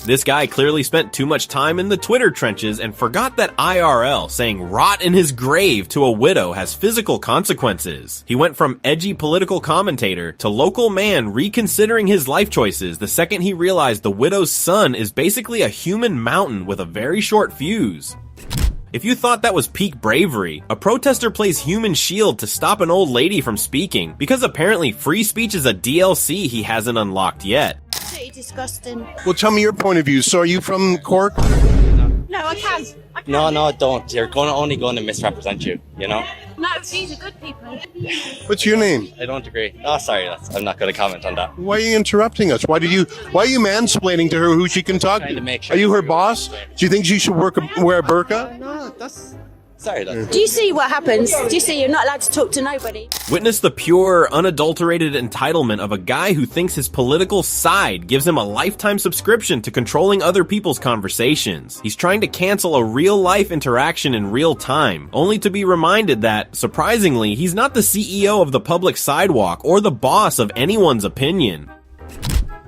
Speaker 1: This guy clearly spent too much time in the Twitter trenches and forgot that IRL saying rot in his grave to a widow has physical consequences. He went from edgy political commentator to local man reconsidering his life choices the second he realized the widow's son is basically a human mountain with a very short fuse. If you thought that was peak bravery, a protester plays human shield to stop an old lady from speaking because apparently free speech is a DLC he hasn't unlocked yet.
Speaker 24: Disgusting.
Speaker 2: Well, tell me your point of view. So are you from Cork?
Speaker 24: No, I can't.
Speaker 25: No, don't. You're only going to misrepresent you, you know?
Speaker 24: No, these are good people.
Speaker 2: What's your name?
Speaker 25: I don't agree. Oh, sorry, I'm not going to comment on that.
Speaker 2: Why are you interrupting us? Why are you mansplaining to her who she can talk to? Are you her boss? Do you think she should wear a burqa?
Speaker 25: No, that's... Sorry, that's...
Speaker 24: Do you see what happens? Do you see you're not allowed to talk to nobody?
Speaker 1: Witness the pure, unadulterated entitlement of a guy who thinks his political side gives him a lifetime subscription to controlling other people's conversations. He's trying to cancel a real-life interaction in real time, only to be reminded that, surprisingly, he's not the CEO of the public sidewalk or the boss of anyone's opinion.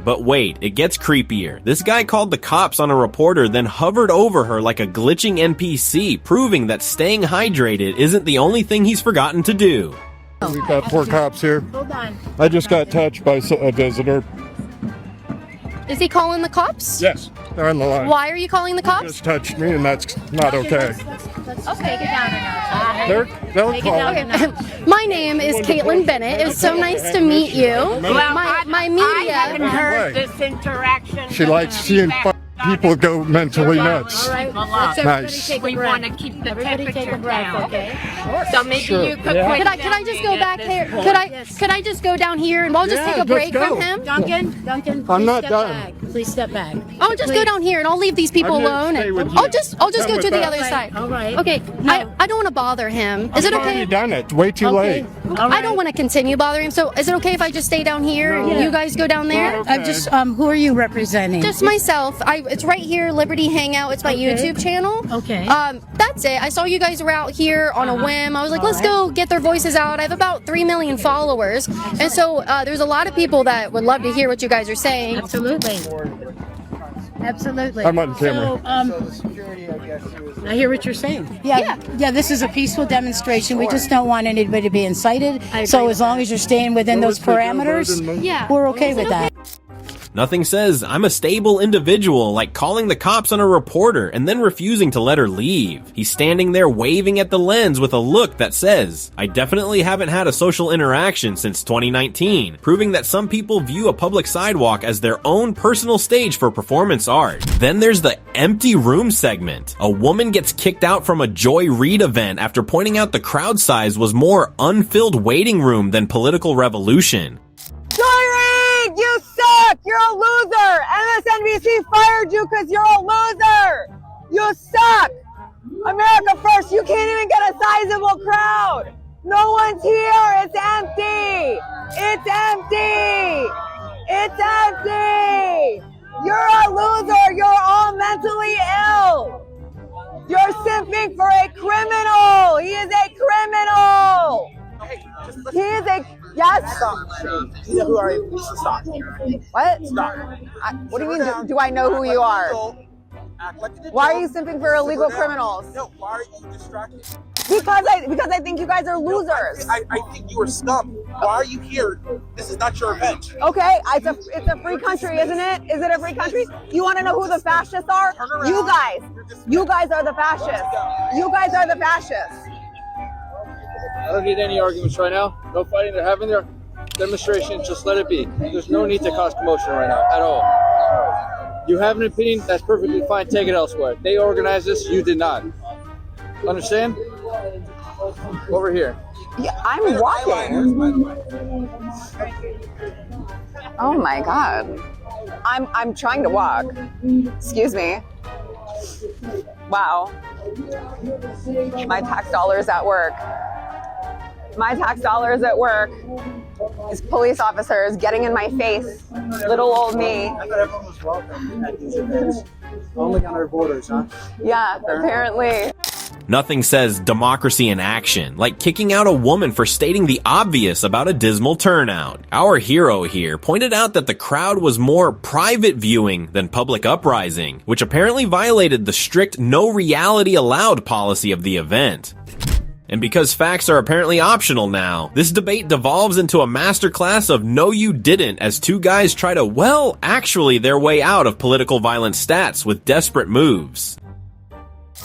Speaker 1: But wait, it gets creepier. This guy called the cops on a reporter, then hovered over her like a glitching NPC, proving that staying hydrated isn't the only thing he's forgotten to do.
Speaker 4: We've got 4 cops here.
Speaker 7: Hold on.
Speaker 4: I just got touched by a visitor.
Speaker 7: Is he calling the cops?
Speaker 4: Yes, they're on the line.
Speaker 7: Why are you calling the
Speaker 4: He
Speaker 7: cops?
Speaker 4: just touched me, and that's not okay.
Speaker 7: Let's take it down a notch.
Speaker 4: They'll call.
Speaker 7: My name is Caitlin Bennett. It was so nice to meet you. My media.
Speaker 4: I haven't heard
Speaker 24: this interaction.
Speaker 4: She likes seeing people go mentally nuts. Nice.
Speaker 24: We want to keep the temperature down. Okay. So maybe you could.
Speaker 4: Yeah.
Speaker 7: Could I just go back there? Could I just go down here and we'll just take a break from him?
Speaker 24: Duncan,
Speaker 4: I'm not
Speaker 24: step
Speaker 4: done.
Speaker 24: back. Please step back.
Speaker 7: I'll just go down here and I'll leave these people
Speaker 4: I'm here to
Speaker 7: alone.
Speaker 4: stay
Speaker 7: And
Speaker 4: with you.
Speaker 7: I'll just
Speaker 4: Come
Speaker 7: go
Speaker 4: with
Speaker 7: to the
Speaker 4: us.
Speaker 7: other side.
Speaker 24: All right.
Speaker 7: Okay. I don't want to bother him. Is it
Speaker 4: I've
Speaker 7: okay?
Speaker 4: already done it. Way too late.
Speaker 7: I don't want to continue bothering him. So is it okay if I just stay down here and you guys go down there?
Speaker 24: I'm just. Who are you representing?
Speaker 7: Just myself. It's right here, Liberty Hangout. It's my YouTube channel.
Speaker 24: Okay.
Speaker 7: That's it. I saw you guys were out here on a whim. I was like, let's go get their voices out. I have about 3 million followers, and so there's a lot of people that would love to hear what you guys are saying.
Speaker 24: Absolutely. Absolutely.
Speaker 4: I'm on camera.
Speaker 24: So, I hear what you're saying. Yeah. This is a peaceful demonstration. We just don't want anybody to be incited. So as long as you're staying within those parameters, we're okay with that.
Speaker 1: Nothing says, I'm a stable individual, like calling the cops on a reporter and then refusing to let her leave. He's standing there waving at the lens with a look that says, I definitely haven't had a social interaction since 2019, proving that some people view a public sidewalk as their own personal stage for performance art. Then there's the empty room segment. A woman gets kicked out from a Joy Reid event after pointing out the crowd size was more unfilled waiting room than political revolution.
Speaker 6: Joy Reid, you suck! You're a loser! MSNBC fired you because you're a loser! You suck! America first, you can't even get a sizable crowd! No one's here! It's empty! It's empty! It's empty! You're a loser! You're all mentally ill! You're simping for a criminal! He is a criminal! He is a... Yes?
Speaker 12: Who are you? Stop.
Speaker 6: What?
Speaker 12: Stop.
Speaker 6: What do you mean, do I know who you are? Why are you simping for illegal criminals?
Speaker 12: No, why are you distracted?
Speaker 6: Because I think you guys are losers.
Speaker 12: I think you are scum. Why are you here? This is not your event.
Speaker 6: Okay, it's a free country, isn't it? Is it a free country? You want to know who the fascists are? You guys. You guys are the fascists. You guys are the fascists.
Speaker 3: I don't need any arguments right now. No fighting. They're having their demonstration. Just let it be. There's no need to cause commotion right now at all. You have an opinion, that's perfectly fine. Take it elsewhere. They organized this. You did not. Understand? Over here.
Speaker 6: Yeah, I'm walking. Oh my God. I'm trying to walk. Excuse me. Wow. My tax dollars at work. My tax dollars at work. These police officers getting in my face. Little old me.
Speaker 3: I thought everyone was welcome at these events. Only on our borders, huh?
Speaker 6: Yeah, apparently.
Speaker 1: Nothing says democracy in action, like kicking out a woman for stating the obvious about a dismal turnout. Our hero here pointed out that the crowd was more private viewing than public uprising, which apparently violated the strict no reality allowed policy of the event. And because facts are apparently optional now, this debate devolves into a masterclass of no you didn't as two guys try to, well, actually their way out of political violence stats with desperate moves.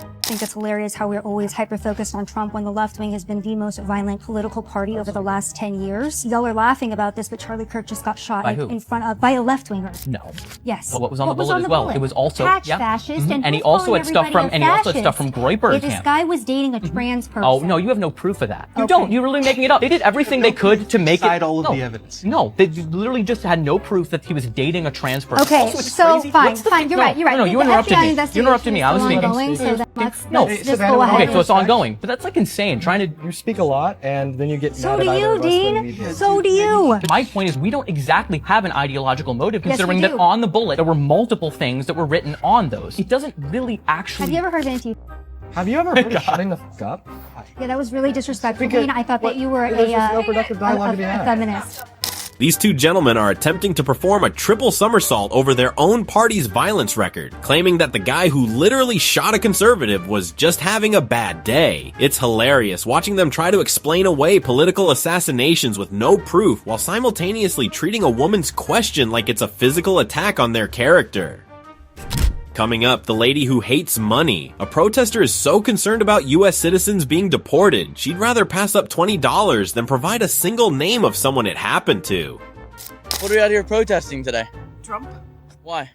Speaker 13: I think it's hilarious how we're always hyper-focused on Trump when the left wing has been the most violent political party over the last 10 years. Y'all are laughing about this, but Charlie Kirk just got shot in front of by a left-winger.
Speaker 18: No.
Speaker 13: Yes.
Speaker 18: Well, what was on the bullet as well? It was also
Speaker 13: fascist,
Speaker 18: and he also had stuff from Groyper.
Speaker 13: This guy was dating a trans person.
Speaker 18: Oh no, you have no proof of that. You don't. You're literally making it up. They did everything they could to make it.
Speaker 19: all of the evidence.
Speaker 18: No, they literally just had no proof that he was dating a trans person.
Speaker 13: Okay,
Speaker 18: also, it's
Speaker 13: so
Speaker 18: crazy.
Speaker 13: fine. You're right.
Speaker 18: No, you interrupted me. You interrupted me. I was speaking.
Speaker 13: No, just go ahead.
Speaker 18: Okay, so it's ongoing, but that's like insane.
Speaker 19: You speak a lot, and then you get
Speaker 13: So
Speaker 19: mad
Speaker 13: do
Speaker 19: at
Speaker 13: you, Dean. So do you.
Speaker 18: My point is, we don't exactly have an ideological motive, considering that on the bullet there were multiple things that were written on those. It doesn't really actually.
Speaker 13: Have you ever heard of anti?
Speaker 19: Have you ever heard of shutting the fuck up?
Speaker 13: Yeah, that was really disrespectful.
Speaker 19: Because-
Speaker 13: Dean, I thought that you were
Speaker 19: There's just no productive dialogue to be
Speaker 13: a
Speaker 19: had.
Speaker 13: feminist.
Speaker 1: These two gentlemen are attempting to perform a triple somersault over their own party's violence record, claiming that the guy who literally shot a conservative was just having a bad day. It's hilarious watching them try to explain away political assassinations with no proof while simultaneously treating a woman's question like it's a physical attack on their character. Coming up, the lady who hates money. A protester is so concerned about US citizens being deported, she'd rather pass up $20 than provide a single name of someone it happened to.
Speaker 8: What are we out here protesting today?
Speaker 9: Trump.
Speaker 8: Why?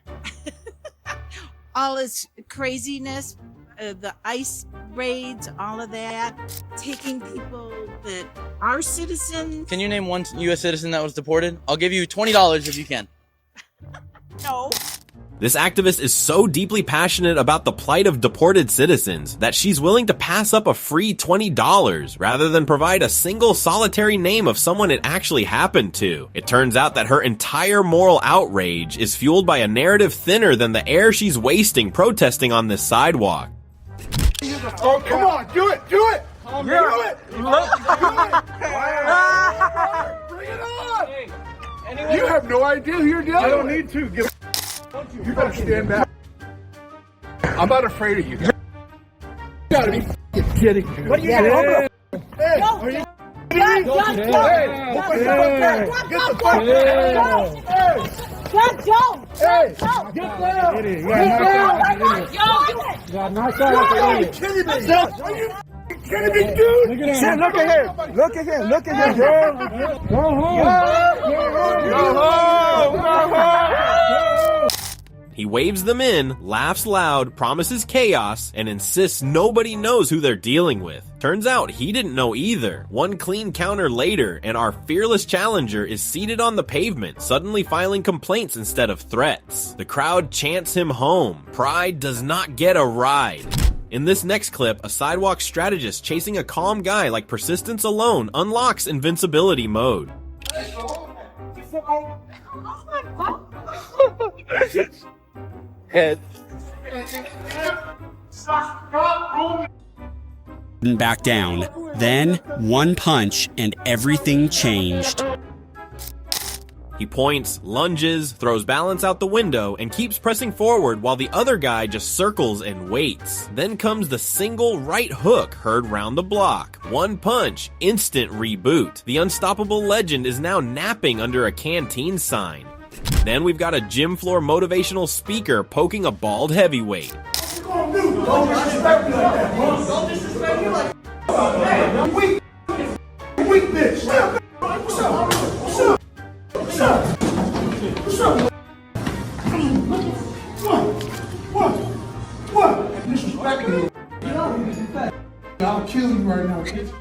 Speaker 9: All his craziness, the ICE raids, all of that, taking people that are citizens.
Speaker 8: Can you name one US citizen that was deported? I'll give you $20 if you can.
Speaker 9: No.
Speaker 1: This activist is so deeply passionate about the plight of deported citizens that she's willing to pass up a free $20 rather than provide a single solitary name of someone it actually happened to. It turns out that her entire moral outrage is fueled by a narrative thinner than the air she's wasting protesting on this sidewalk.
Speaker 23: Oh, come on, do it, do it! Do it! Bring it on! You have no idea who you're dealing with. I don't need to. You better stand back. I'm not afraid of you. You gotta be kidding me. What are you doing? Hey, are you kidding me? Get the fuck down! Get down! Hey! Get down! Get down! Are you kidding me? Are you kidding me, dude? Look at him! Look at him! Look at him! Go home! Go home! Go home!
Speaker 1: He waves them in, laughs loud, promises chaos, and insists nobody knows who they're dealing with. Turns out he didn't know either. One clean counter later, and our fearless challenger is seated on the pavement, suddenly filing complaints instead of threats. The crowd chants him home. Pride does not get a ride. In this next clip, a sidewalk strategist chasing a calm guy like persistence alone unlocks invincibility mode.
Speaker 10: Head. Back down. Then, one punch and everything changed.
Speaker 1: He points, lunges, throws balance out the window, and keeps pressing forward while the other guy just circles and waits. Then comes the single right hook heard round the block. One punch, instant reboot. The unstoppable legend is now napping under a canteen sign. Then we've got a gym floor motivational speaker poking a bald heavyweight.
Speaker 23: Don't disrespect me like that, bro. Don't disrespect me like that. Weak bitch. What's up? What's up? What's up? What's up? What? Disrespect me. I'll kill you right now, kid.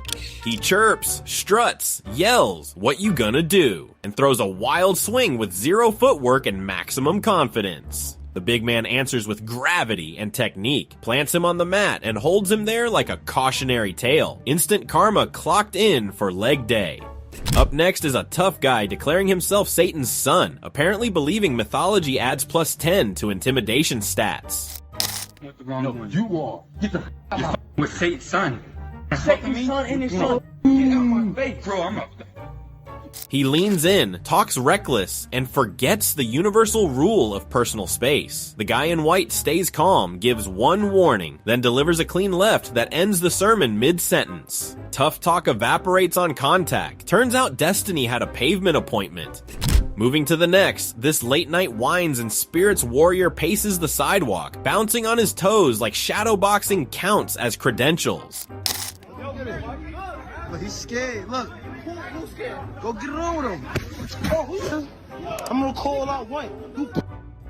Speaker 1: He chirps, struts, yells, "What you gonna do?" and throws a wild swing with zero footwork and maximum confidence. The big man answers with gravity and technique, plants him on the mat, and holds him there like a cautionary tale. Instant karma clocked in for leg day. Up next is a tough guy declaring himself Satan's son, apparently believing mythology adds +10 to intimidation stats.
Speaker 23: No, you are. Get the out with Satan's son.
Speaker 10: Satan's son in his son.
Speaker 23: Get out my face, bro. I'm up.
Speaker 1: He leans in, talks reckless, and forgets the universal rule of personal space. The guy in white stays calm, gives one warning, then delivers a clean left that ends the sermon mid-sentence. Tough talk evaporates on contact. Turns out Destiny had a pavement appointment. Moving to the next, this late-night wines and spirits warrior paces the sidewalk, bouncing on his toes like shadowboxing counts as credentials.
Speaker 23: Look, he's scared. Look. Who's scared? Go get around with him. Oh, who's I'm gonna call out white. You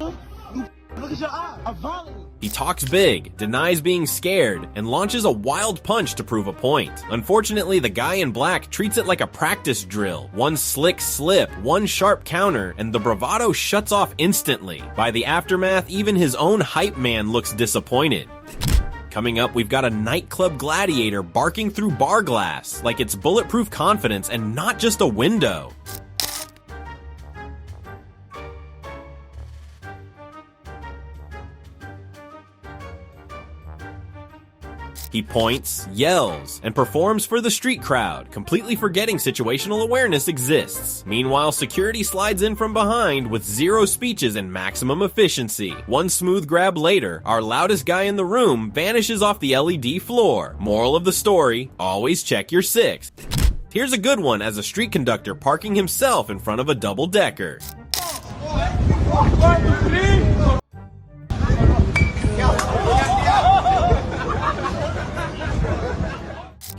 Speaker 23: look at your eye. I'm violent.
Speaker 1: He talks big, denies being scared, and launches a wild punch to prove a point. Unfortunately, the guy in black treats it like a practice drill. One slick slip, one sharp counter, and the bravado shuts off instantly. By the aftermath, even his own hype man looks disappointed. Coming up, we've got a nightclub gladiator barking through bar glass like it's bulletproof confidence and not just a window. He points, yells, and performs for the street crowd, completely forgetting situational awareness exists. Meanwhile, security slides in from behind with 0 speeches and maximum efficiency. One smooth grab later, our loudest guy in the room vanishes off the LED floor. Moral of the story, always check your 6. Here's a good one as a street conductor parking himself in front of a double-decker.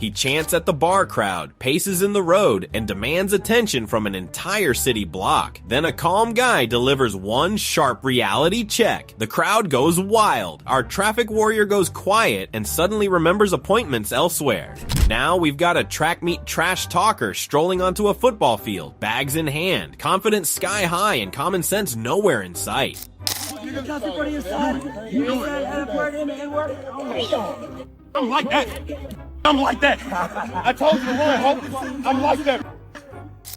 Speaker 1: He chants at the bar crowd, paces in the road, and demands attention from an entire city block. Then a calm guy delivers one sharp reality check. The crowd goes wild. Our traffic warrior goes quiet and suddenly remembers appointments elsewhere. Now we've got a track meet trash talker strolling onto a football field, bags in hand, confidence sky high and common sense nowhere in sight.
Speaker 23: I'm like that. I'm like that. I told you the wrong hope. I'm like that.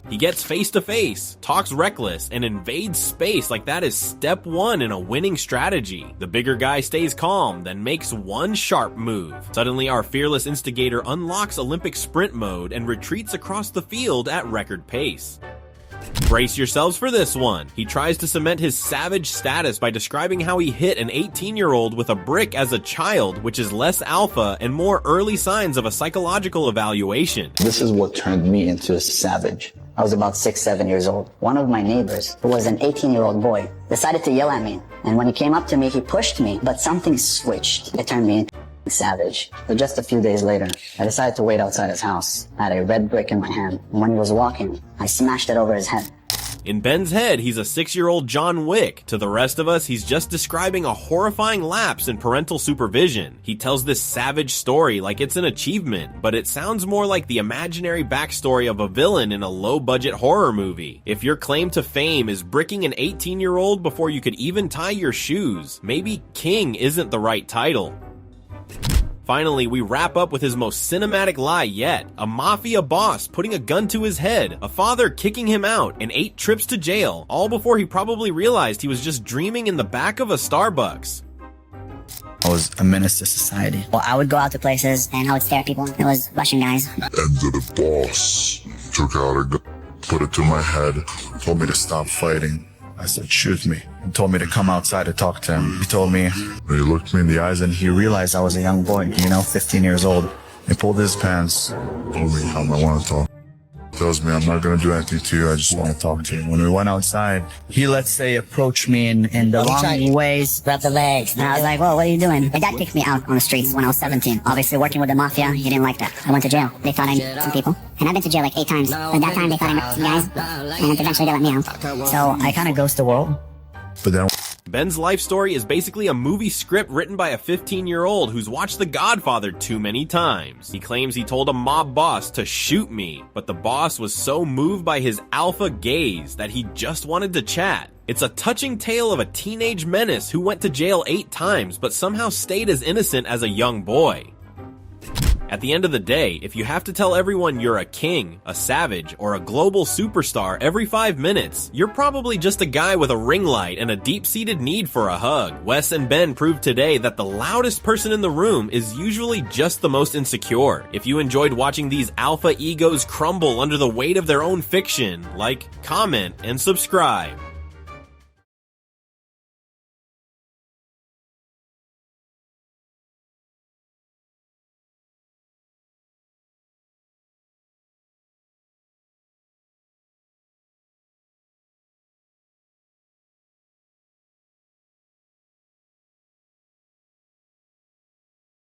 Speaker 1: He gets face to face, talks reckless, and invades space like that is step 1 in a winning strategy. The bigger guy stays calm, then makes one sharp move. Suddenly, our fearless instigator unlocks Olympic sprint mode and retreats across the field at record pace. Brace yourselves for this one. He tries to cement his savage status by describing how he hit an 18-year-old with a brick as a child, which is less alpha and more early signs of a psychological evaluation.
Speaker 5: This is what turned me into a savage. I was about 6, 7 years old. One of my neighbors, who was an 18-year-old boy, decided to yell at me. And when he came up to me, he pushed me, but something switched. It turned me into savage. But just a few days later, I decided to wait outside his house. I had a red brick in my hand, and when he was walking, I smashed it over his head.
Speaker 1: In Ben's head, he's a 6-year-old John Wick. To the rest of us, he's just describing a horrifying lapse in parental supervision. He tells this savage story like it's an achievement, but it sounds more like the imaginary backstory of a villain in a low-budget horror movie. If your claim to fame is bricking an 18-year-old before you could even tie your shoes, maybe King isn't the right title. Finally, we wrap up with his most cinematic lie yet. A mafia boss putting a gun to his head, a father kicking him out, and 8 trips to jail, all before he probably realized he was just dreaming in the back of a Starbucks.
Speaker 5: I was a menace to society.
Speaker 14: Well, I would go out to places and I would stare at people. It was Russian guys.
Speaker 15: And the boss took out a gun, put it to my head, told me to stop fighting. I said, shoot me, and told me to come outside to talk to him. He told me, he looked me in the eyes and he realized I was a young boy, 15 years old. He pulled his pants, told me how I want to talk. Tells me I'm not going to do anything to you, I just want to talk to you. When we went outside, he, let's say, approached me in the wrong ways.
Speaker 14: Grab the legs. And I was like, whoa, what are you doing? My dad kicked me out on the streets when I was 17. Obviously working with the mafia, he didn't like that. I went to jail. They thought I knew some people. And I've been to jail like 8 times. At that time, they thought I knew some guys. And eventually they let me out.
Speaker 5: So I kind of ghost the world.
Speaker 15: But then
Speaker 1: Ben's life story is basically a movie script written by a 15-year-old who's watched The Godfather too many times. He claims he told a mob boss to shoot me, but the boss was so moved by his alpha gaze that he just wanted to chat. It's a touching tale of a teenage menace who went to jail 8 times but somehow stayed as innocent as a young boy. At the end of the day, if you have to tell everyone you're a king, a savage, or a global superstar every 5 minutes, you're probably just a guy with a ring light and a deep-seated need for a hug. Wes and Ben proved today that the loudest person in the room is usually just the most insecure. If you enjoyed watching these alpha egos crumble under the weight of their own fiction, like, comment, and subscribe.